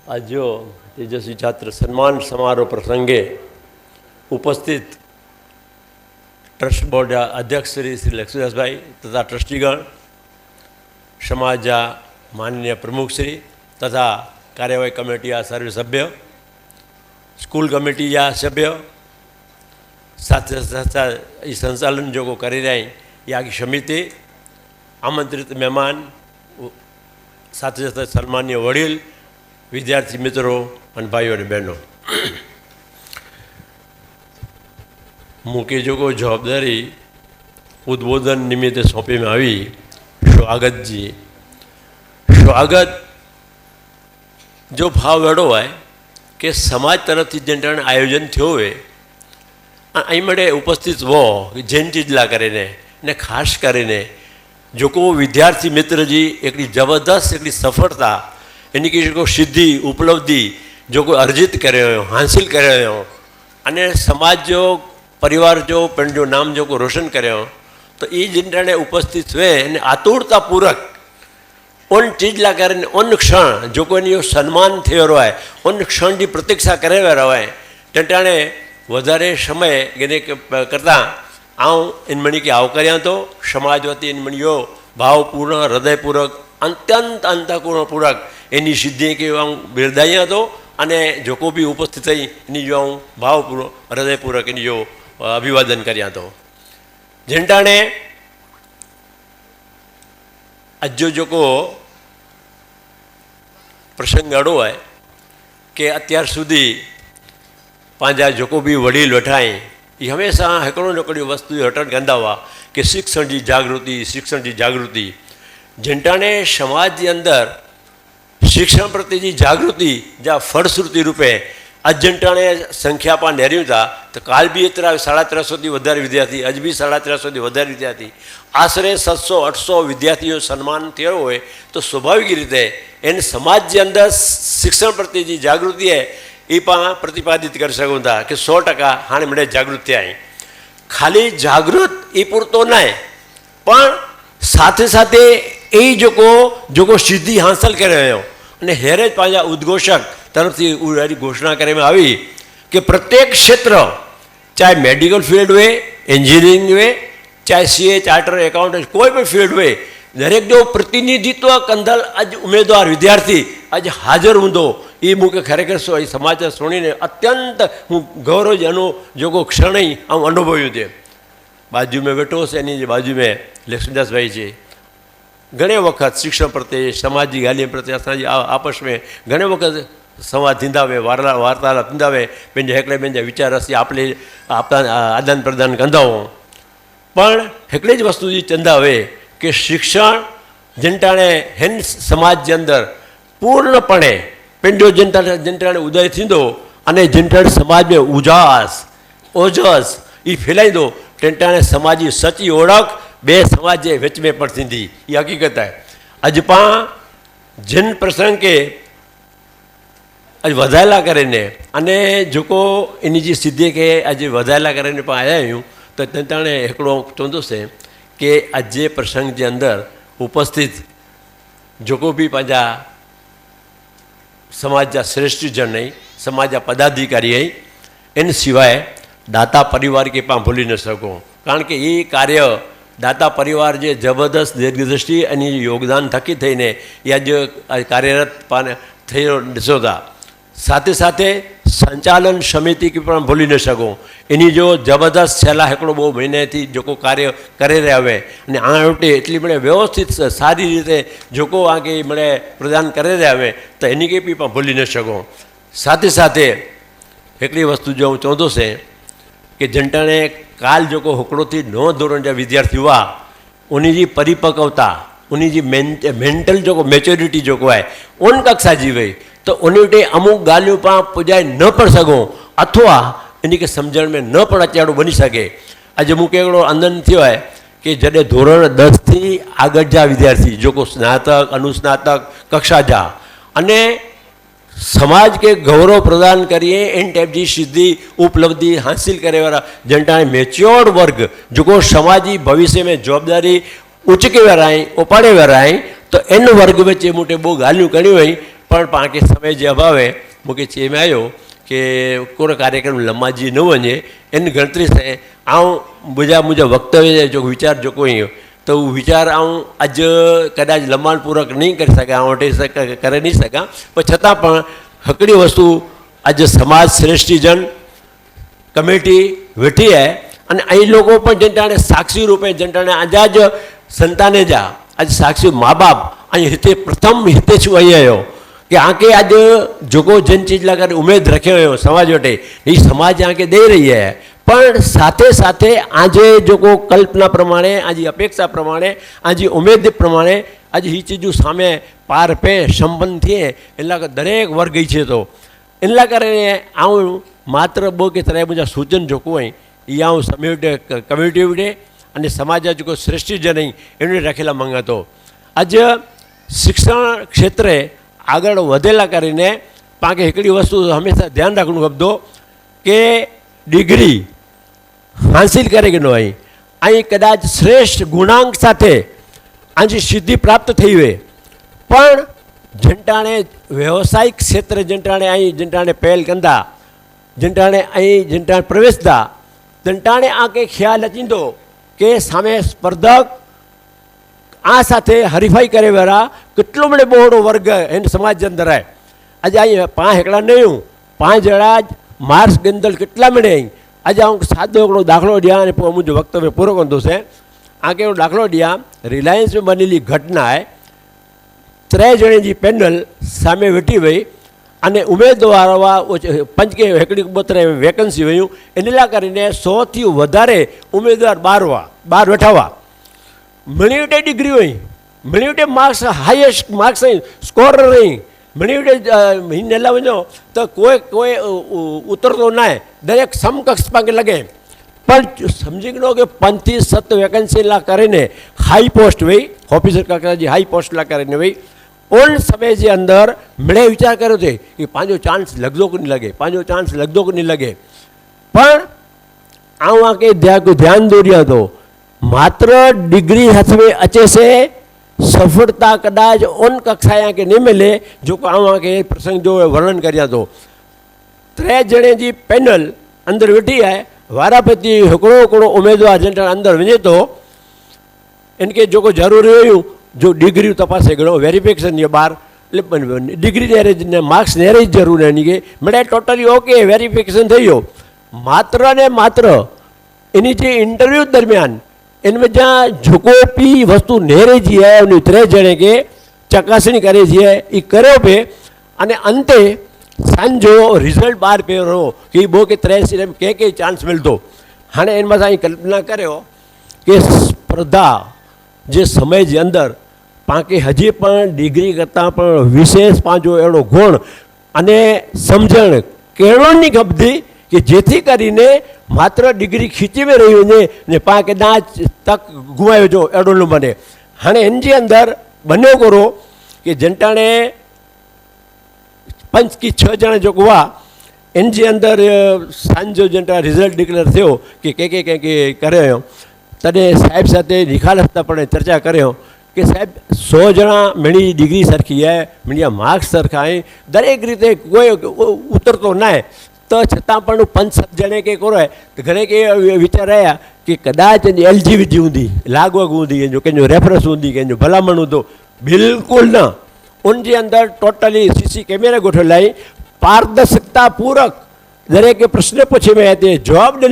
आज तेजस्वी छात्र सम्मान समारोह प्रसंगे उपस्थित ट्रस्ट बोर्ड अध्यक्ष श्री लक्ष्मीदास भाई तथा ट्रस्टीगण, समाज माननीय प्रमुख श्री तथा कार्यवाही कमेटी सर्व सभ्य, स्कूल कमेटी सभ्य, साथ साथ संचालन जो करी रही या की समिति, आमंत्रित मेहमान, साथ साथ सन्मान्य वडील, विद्यार्थी मित्रों और भाईओ और बहनों, मुके जो को जवाबदारी उद्बोधन निमित्ते सौंपी में आई। स्वागत जी, स्वागत जो भाव वेड़ो है कि समाज तरफ थी जेन आयोजन थयो है अहीं मळे उपस्थित वो जेन चीजला करीने ने खास करीने जो को विद्यार्थी मित्र जी एक जबरदस्त एक सफलता एनी की जो सिद्धि उपलब्धि जो कोई अर्जित करे हासिल करे अने समाज जो परिवार जो पण जो नाम जो को रोशन करे तो ये जिन उपस्थित हुए आतुरता पूर्वक उन चीज ला कर उन क्षण जो कोई सन्मान थे है उन क्षण की प्रतीक्षा करे रहे टेटाणे वधारे समय एने करता आऊँ इनमणी की आवकार्या तो समाज वती इनमणियो भावपूर्ण हृदयपूर्वक अत्यंत अंतपूर्णपूर्वक एनी सिद्धि के बिरदाइया तो अने जो को भी उपस्थित थी एनी जो भावपूर्वक हृदयपूर्वक एनी जो अभिवादन कर्या तो जेंटाणे अजो जो को प्रसंग अड़ो है कि अत्यार सुधी पांजा जो को भी वडील वेठाई ये हमेशा हिकिड़ो न हिकिड़ी वस्तु हटण कंदा हुआ कि शिक्षण की जागृति, शिक्षण की जागृति जेंटाणे समाज के अंदर शिक्षण प्रति जी जागृति जा फलश्रुति रूपे अजंटाणे संख्या पा नेरियों था तो काल भी इतना 350 थी वधारे विद्यार्थी, अज भी 350 थी वधारे विद्यार्थी, आश्रे 700-800 विद्यार्थियों सन्मान थयो होय तो स्वाभाविक रीते इन समाज के अंदर शिक्षण प्रति जी जागृति है ये पा प्रतिपादित कर सकूँ था कि 100% हाँ मैं जागृत थे। खाली जागृत ये पूरतो ना पण साथे साथे यही जो को सिद्धि हासिल कर रहे हो ने हेरेज पाजा उद्घोषक तरफ से घोषणा करे में आई कि प्रत्येक क्षेत्र चाहे मेडिकल फील्ड हुए, इंजीनियरिंग हुए, चाहे सीए, चार्टर अकाउंटेंट कोई भी फील्ड हुए, दरेक जो प्रतिनिधित्व कंदल अज उम्मीदवार विद्यार्थी अज हाजर होंदो ये मुझे खरेखर समाचार सुनी अत्यंत हूँ गौरवजनो जो को क्षण ही हम अनुभव्यू थे। बाजू में बैठो से एनी बाजू में लक्ष्मीदास भाई जी घणे वक्त शिक्षण प्रत्ये समाज की गालियों प्रत्ये असांजी आपस में घणे वक्त संवाद थींदा हुए, वार्तालाप थींदा हुए, पंहिंजे हिकिड़े ॿिए जा वीचार असीं आपले आदान प्रदान कंदा हुआ पण हिकिड़े ज वस्तु जी चंदा हुए कि शिक्षण जिनटाणे हिन समाज के अंदर पूर्णपणे पंहिंजो जिनटाणे उदय थींदो अने जिनटाणे समाज में उजास ओजस ये फैलाईंदो टेंटाणे समाज की सच्ची ओळख बे समाज के विच में पण थींदी। ये हकीकत है। अज पा जिन प्रसंग के अज वधायला करीने अने जेको इन जी सिद्धि के अज वधायला करीने पाण आया आहियूं तो टेंटाणे हिकिड़ो चवंदुसि कि अज जे प्रसंग के अंदर उपस्थित जेको भी पंहिंजा समाज जा श्रेष्ठ जन आई, समाज जा पदाधिकारी आई, इन सिवाय दाता परिवार के पाण भूली न सको कारण के ये कार्य दाता परिवार जे जबरदस्त दीर्घदृष्टि अने योगदान थकी थईने या जो कार्यरत पान थयो ॾिसो था। साथे साथे संचालन समिति की पण भूली न सको इनी जो जबरदस्त छेल्ला हिकिड़ो ॿ महीने थी जेको कार्य करे रहिया हुए अने आटे एटली बड़े व्यवस्थित सारी रीते जेको आगे बड़े प्रदान करे रहिया हुए तो इन के भी पण भूली न सको। साथे साथे हिकिड़ी वस्तु जो हूँ चवंदुसि कि जंटाणे काल जो हिकिड़ो थी 9 धोरण जा विद्यार्थी हुआ उन जी परिपक्वता उन जी मेंटल जो मेच्योरिटी जो है उन कक्षा जी वही तो उन अमुक गालियों पाण पुजाए न पण सघूं अथवा इन के समझण में न पण अचाड़ो बनी सके। अज मूंखे हिकिड़ो आनंद थियो है कि जॾहिं धोरण 10 थी आगळ जा विद्यार्थी जो को स्नातक अनुस्नातक कक्षा जा अने समाज के गौरव प्रदान करिए इन टाइप की सिद्धि उपलब्धि हासिल करे वाला जनता मेच्योर्ड वर्ग जो समाजी भविष्य में जवाबदारी उचके वारा उपाड़े वारा तो इन वर्ग में मोटे बो गालियों कड़ी हुई પણ પાકે સમય જે અભાવે મૂકે છે એમ આવ્યો કે કોઈ કાર્યક્રમ લંબાજી ન વञे એની ગણતરી છે આવું બીજા મુજબ વક્તવ્ય જો વિચાર જો કોઈ તો વિચાર આવું આજ કદાચ લંબાણપૂર્વક નહીં કરી શકાય આઉં કરી નહીં શકા પણ છતાં પણ હકડી વસ્તુ આજે સમાજ શ્રેષ્ઠીજન કમિટી વેઠી હે અને અહીં લોકો પણ જનતાને સાક્ષી રૂપે જનતાને આજા જ સંતાને જા આજે સાક્ષી મા બાપ અહીં હિતે પ્રથમ હિતે છું અહીં આવ્યો કે આંકે આજે જોકો જન ચીજ લાગે ઉમેદ રાખ્યો હોય સમાજ માટે એ સમાજ આંકે દઈ રહી હે પણ સાથે સાથે આજે જોકો કલ્પના પ્રમાણે આજે અપેક્ષા પ્રમાણે આજે ઉમેદ પ્રમાણે આજે એ ચીજો સામે પાર પે સંપન્ન થઈએ એટલા દરેક વર્ગ છે તો એટલા કારણે આવું માત્ર બહુ કે તરે મુજા સૂચન જોકું હોય એ આવું કમ્યુનિટી વિડે અને સમાજ જો શ્રેષ્ઠ જન એમને રાખેલા મંગાતો આજે શિક્ષણ ક્ષેત્રે આગળ વધેલા કરીને પાકે એકડી વસ્તુ હંમેશા ધ્યાન રાખવું ગમતો કે ડિગ્રી હાંસિલ કરે કે ન હોય અહીં કદાચ શ્રેષ્ઠ ગુણાંક સાથે આજે સિદ્ધિ પ્રાપ્ત થઈ હોય પણ જંટાણે વ્યવસાયિક ક્ષેત્રે જંટાણે અહીં જંટાણે પહેલ કંદા જંટાણે અહીં જંટાણે પ્રવેશતા જંટાણે આ કંઈ ખ્યાલ અચીંદો કે સામે સ્પર્ધક આ સાથે હરીફાઈ કરે વાળા કેટલો મને બહોળો વર્ગ એને સમાજ અંદર આવે આજે અહીં 5 એકડા નહીં 5 જણા જ માર્ક્સ ગંદલ કેટલા મળે અહીં આજે હું સાદો એકડો દાખલો ડિયા અને મુજબ વક્તવ્ય પૂરો કરતો છે આ કેવો દાખલો ડિયા રિલાયન્સમાં બનેલી ઘટના હે 3 જણી પેનલ સામે વેઠી વઈ અને ઉમેદવારો પંચ કે હેકડી 72 વેકન્સી વયું એનેલા કરીને 100થી વધારે ઉમેદવાર બહાર વેઠાવા મિનિટે ડિગ્રી હોય મિનિટે માર્ક્સ હાઈએસ્ટ માર્ક્સ નહીં સ્કોર નહીં મિનિટે હિનેલા વञो તો કોઈ ઉતરતો ના દરેક સમકક્ષ પાકે લગે પણ સમજી ગયો કે 5 થી 7 વેકન્સી લા કરીને હાઈ પોસ્ટ વही ઓફિસર કાકાજી હાઈ પોસ્ટ લા કરીને वही उन समय जे अंदर मैंने विचार करो थे कि पांचो चांस लगदो को नहीं लगे पांचो चांस लगदो को नहीं लगे पर आवा के ध्यान दोरिया तो मात्र डिग्री हाथ में अचे से सफलता कदाच उन कक्षाया के नहीं मिले जो आवा के प्रसंग जो वर्णन करिया तो 3 जने जी पैनल अंदर बैठी है वारापति हिकिड़ो उम्मीदवार जन अंदर वञे तो इनके जो को जरूरी हुई जो डिग्री तपासे गणो वेरिफिकेशन ये बार डिग्री ने मार्क्स नेरे जरूर है के मैंने टोटली ओके वेरिफिकेशन थी मात्र ने मात्र इन्हीं जे इंटरव्यू दरमियान इनमें जहाँ झुको पी वस्तु नेरे जी है उन्हें 3 जने के चकासणी करे जी है ये करो पे अने अंते सांजो रिजल्ट बार पे रो कि बो के 83 में के चांस मिलतो हाँ इनमें साई कल्पना करो कि स्पर्धा जे समय जे अंदर पाके हजी पण डिग्री करता पण विशेष पांचो एवढो गुण अने समझण केळोनी खपदी कि जेथी करीने मात्र डिग्री खींची में रही ने पाके दाच तक गुमायो जो एवढो न बने हाणे एनजी अंदर बन्यो करो कि जंटाणे 5 की 6 जणा जो हुआ एनजी अंदर सांजो जंटा रिजल्ट डिक्लेर थयो कि के करे तने साहेब साथे निखालसता पण चर्चा कर्यो कि साहेब 100 जना मेरी डिग्री सरखी है मेरा मार्क्स सरखा है दरेक रीते कोई उतरतो ना है तो छतां पण 5-7 जने के करो है तो घणे के विचार आया कि कदाच एलिजिबिलिटी होंगी लागवग होंगी जो कंहिंजो रेफरेंस होंगी कंहिंजो भलामण हूंदो बिल्कुल न उनजे अंदर टोटली सीसी कैमरा गोठल आई पारदर्शकता पूरक दरेक प्रश्न पूछे में आए थे जवाब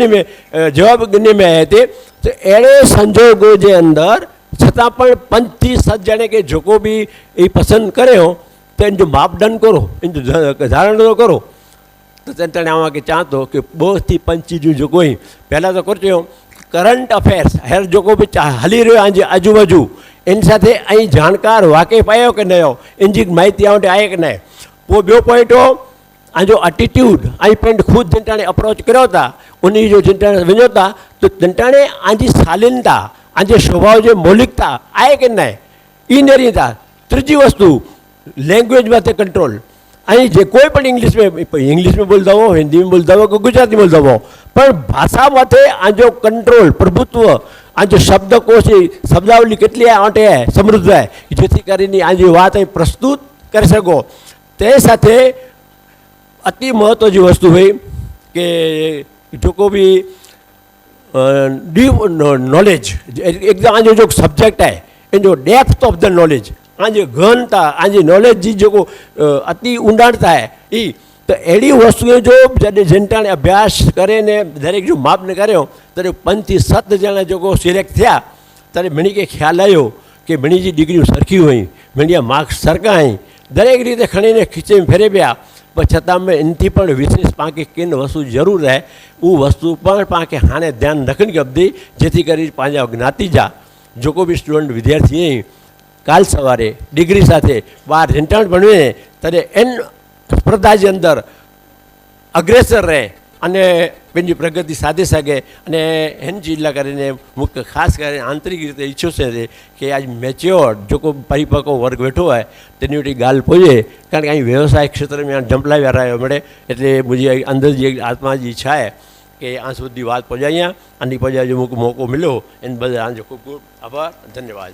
ॾिने में आए थे तो अड़े संजोगों के अंदर छतां पण 5 થી 7 जने के जो भी ये पसंद करे हो तो इन जो मापदंड करो इन जो धारण करो तो तंत्र आवा के चाहतो कि 2 થી 5 चीजों जो कोई पहला तो कर करंट अफेर्स हर जो भी हली रो आज आजूबाजू इन साथ अँ जाणकार वाक़िफ़ आयो कि नहीं इनकी माहिती आए कि नहीं वो बो पॉइंट हो आजो एटीट्यूड आई पेंट खुद जंटाने अप्रोच करो था उन्हीं जो जंटाने वञो था तो जंटाने आजी शालीनता आजे स्वभाव जो मौलिकता आए कि नहीं ई नहीं था तीजी वस्तु लैंग्वेज में कंट्रोल अँ जे कोई पण इंग्लिश में बोलता हो हिंदी में बोलता हो कि गुजराती बोलता हो पर भाषा माथे आजो कंट्रोल प्रभुत्व आज शब्दकोश शब्दावली केटली आटे है समृद्ध है जेथी करीने आज बात प्रस्तुत कर सको તે સાથે અતિ મહત્વ જે વસ્તુ હોય કે જેको भी डीप नॉलेज एकदम आज जो सब्जेक्ट है इन जो डेप्थ ऑफ द नॉलेज आज गहनता आज नॉलेज जी जो अति ઊંડાણતા है એ તો એડી વસ્તુઓ જો જનતાને અભ્યાસ કરે ને દરેક જો માપને કર્યો ત્યારે 5 થી 7 જણા જો સિલેક્ટ થયા ત્યારે મને કે ખ્યાલ આવ્યો કે મણીજી ડિગ્રી સરખી હોય મણીયા માર્ક્સ સરખા હોય દરેક રીતે ખણીને ખીચે ફેરવ્યા पर छतां में इनथी पण विशेष पाके किन वस्तु जरूर है वो वस्तु पण पाके हाणे ध्यान रखने की अवधि जेथी करी पांजा ज्ञाति जा जो को भी स्टूडेंट विद्यार्थी काल सवारे डिग्री साथे बार रेंटाण बने त्यारे एन स्पर्धा जे अंदर अग्रेसर रहे અને પેલી પ્રગતિ સાધી શકે અને એન જિલ્લા કરીને મુખ્ય ખાસ કરીને આંતરિક રીતે ઈચ્છો છે કે આજ મેચ્યોર જો કોઈ પરિપક્વ વર્ગ બેઠો હોય તેની વટી ગાલ પહોંચે કારણ કે અહીં વ્યવસાય ક્ષેત્રમાં જંપલાવ્યા રહ્યો મળે એટલે મુझे અંદર જે આત્મા જે ઈચ્છા है કે આ સુધી વાત પહોંચાડ્યા અને પહોંચાડજો મોકો મળ્યો એને બદલ આજે ખૂબ ખૂબ આભાર ધન્યવાદ.